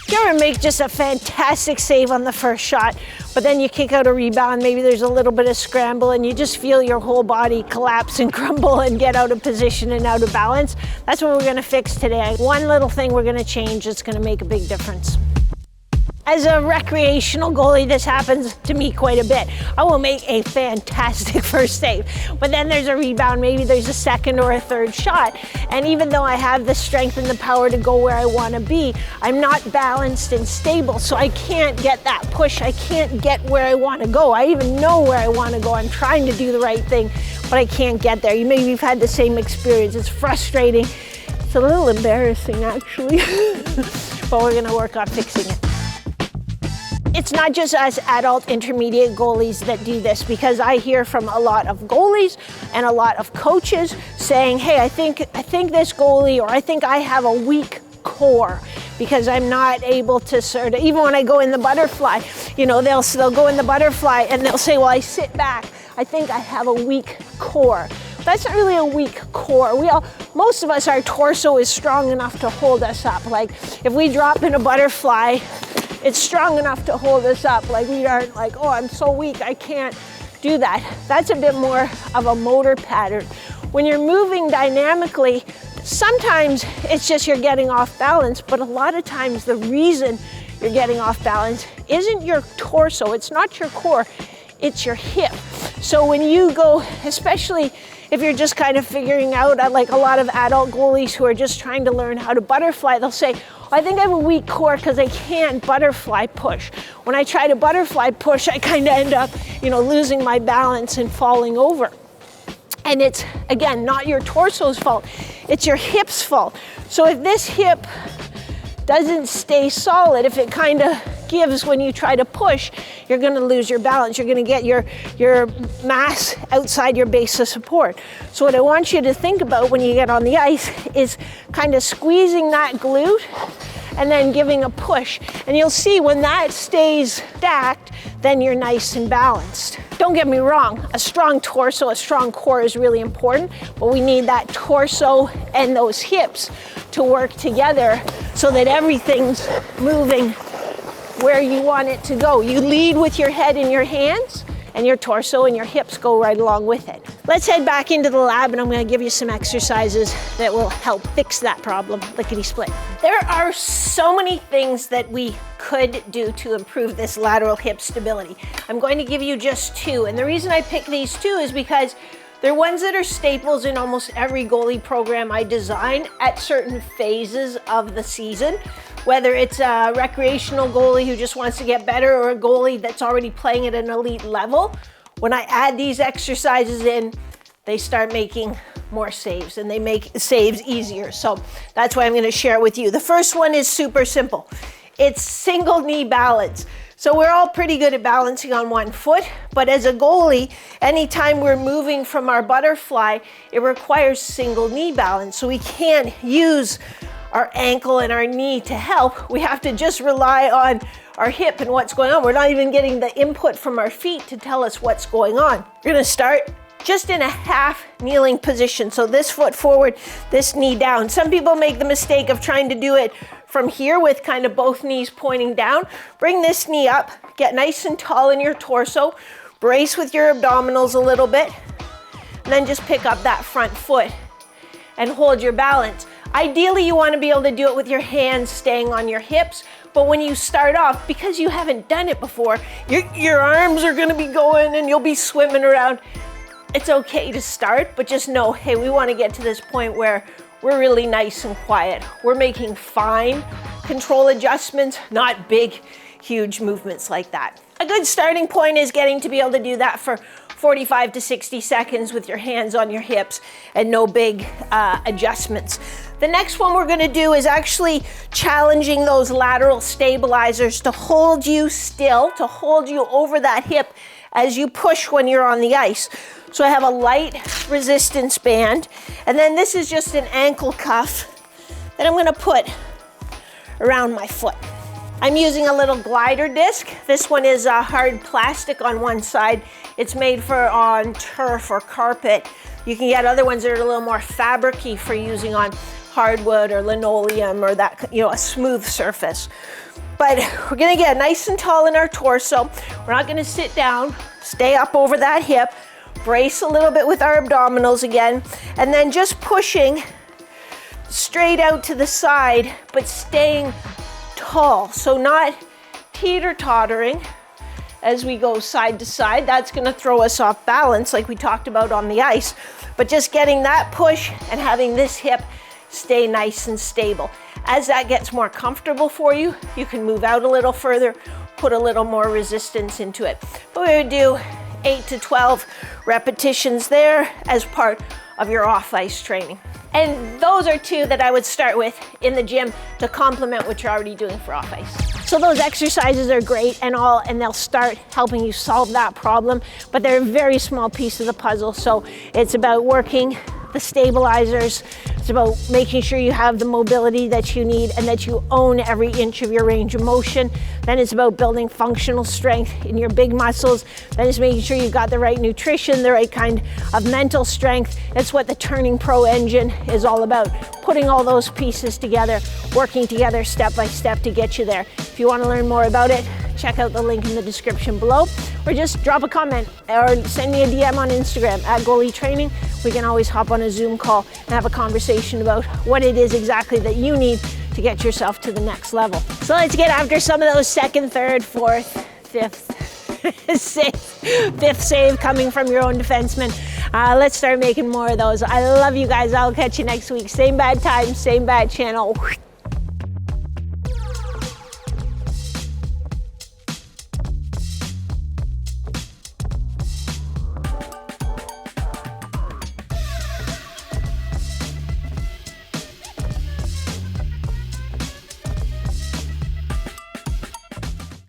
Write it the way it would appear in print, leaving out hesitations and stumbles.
You ever make just a fantastic save on the first shot, but then you kick out a rebound, maybe there's a little bit of scramble and you just feel your whole body collapse and crumble and get out of position and out of balance? That's what we're gonna fix today. One little thing we're gonna change that's gonna make a big difference. As a recreational goalie, this happens to me quite a bit. I will make a fantastic first save, but then there's a rebound, maybe there's a second or a third shot. And even though I have the strength and the power to go where I wanna be, I'm not balanced and stable, so I can't get that push. I can't get where I wanna go. I even know where I wanna go. I'm trying to do the right thing, but I can't get there. Maybe you've had the same experience. It's frustrating. It's a little embarrassing, actually, but we're gonna work on fixing it. It's not just us adult intermediate goalies that do this, because I hear from a lot of goalies and a lot of coaches saying, hey, I think this goalie, or I think I have a weak core because I'm not able to sort of, even when I go in the butterfly, you know, they'll go in the butterfly and they'll say, well, I sit back. I think I have a weak core. That's not really a weak core. Most of us, our torso is strong enough to hold us up. Like if we drop in a butterfly, it's strong enough to hold us up. Like we aren't like, oh, I'm so weak, I can't do that. That's a bit more of a motor pattern. When you're moving dynamically, sometimes it's just you're getting off balance, but a lot of times the reason you're getting off balance isn't your torso, it's not your core, it's your hip. So when you go, especially if you're just kind of figuring out, like a lot of adult goalies who are just trying to learn how to butterfly, they'll say, I think I have a weak core because I can't butterfly push. When I try to butterfly push, I kind of end up, you know, losing my balance and falling over. And it's, again, not your torso's fault, it's your hip's fault. So if this hip doesn't stay solid, if it kind of gives when you try to push, you're going to lose your balance. You're going to get your mass outside your base of support. So what I want you to think about when you get on the ice is kind of squeezing that glute and then giving a push. And you'll see when that stays stacked, then you're nice and balanced. Don't get me wrong, a strong torso, a strong core is really important, but we need that torso and those hips to work together so that everything's moving where you want it to go. You lead with your head and your hands, and your torso and your hips go right along with it. Let's head back into the lab and I'm gonna give you some exercises that will help fix that problem, lickety-split. There are so many things that we could do to improve this lateral hip stability. I'm going to give you just two, and the reason I picked these two is because they're ones that are staples in almost every goalie program I design at certain phases of the season. Whether it's a recreational goalie who just wants to get better or a goalie that's already playing at an elite level, when I add these exercises in, they start making more saves and they make saves easier. So that's why I'm going to share it with you. The first one is super simple. It's single knee balance. So we're all pretty good at balancing on one foot, but as a goalie, anytime we're moving from our butterfly, it requires single knee balance. So we can't use our ankle and our knee to help. We have to just rely on our hip and what's going on. We're not even getting the input from our feet to tell us what's going on. We're gonna start just in a half kneeling position. So this foot forward, this knee down. Some people make the mistake of trying to do it from here with kind of both knees pointing down. Bring this knee up, get nice and tall in your torso, brace with your abdominals a little bit, and then just pick up that front foot and hold your balance. Ideally, you want to be able to do it with your hands staying on your hips, but when you start off, because you haven't done it before, your arms are going to be going and you'll be swimming around. It's okay to start, but just know, hey, we want to get to this point where we're really nice and quiet. We're making fine control adjustments, not big, huge movements like that. A good starting point is getting to be able to do that for 45 to 60 seconds with your hands on your hips and no big adjustments. The next one we're gonna do is actually challenging those lateral stabilizers to hold you still, to hold you over that hip as you push when you're on the ice. So I have a light resistance band, and then this is just an ankle cuff that I'm gonna put around my foot. I'm using a little glider disc. This one is hard plastic on one side. It's made for on turf or carpet. You can get other ones that are a little more fabric-y for using on hardwood or linoleum or that, you know, a smooth surface. But we're gonna get nice and tall in our torso. We're not gonna sit down, stay up over that hip, brace a little bit with our abdominals again, and then just pushing straight out to the side, but staying tall. So not teeter-tottering as we go side to side. That's gonna throw us off balance like we talked about on the ice, but just getting that push and having this hip stay nice and stable. As that gets more comfortable for you, you can move out a little further, put a little more resistance into it. But we would do 8 to 12 repetitions there as part of your off-ice training. And those are 2 that I would start with in the gym to complement what you're already doing for off-ice. So those exercises are great and all, and they'll start helping you solve that problem, but they're a very small piece of the puzzle. So it's about working the stabilizers. It's about making sure you have the mobility that you need and that you own every inch of your range of motion. Then it's about building functional strength in your big muscles. Then it's making sure you've got the right nutrition, the right kind of mental strength. That's what the Turning Pro engine is all about. Putting all those pieces together, working together step by step to get you there. If you want to learn more about it, check out the link in the description below, or just drop a comment or send me a DM on Instagram at Goalie Training. We can always hop on a Zoom call and have a conversation about what it is exactly that you need to get yourself to the next level. So let's get after some of those second, third, fourth, fifth, fifth save coming from your own defenseman. Let's start making more of those. I love you guys. I'll catch you next week. Same bad time, same bad channel.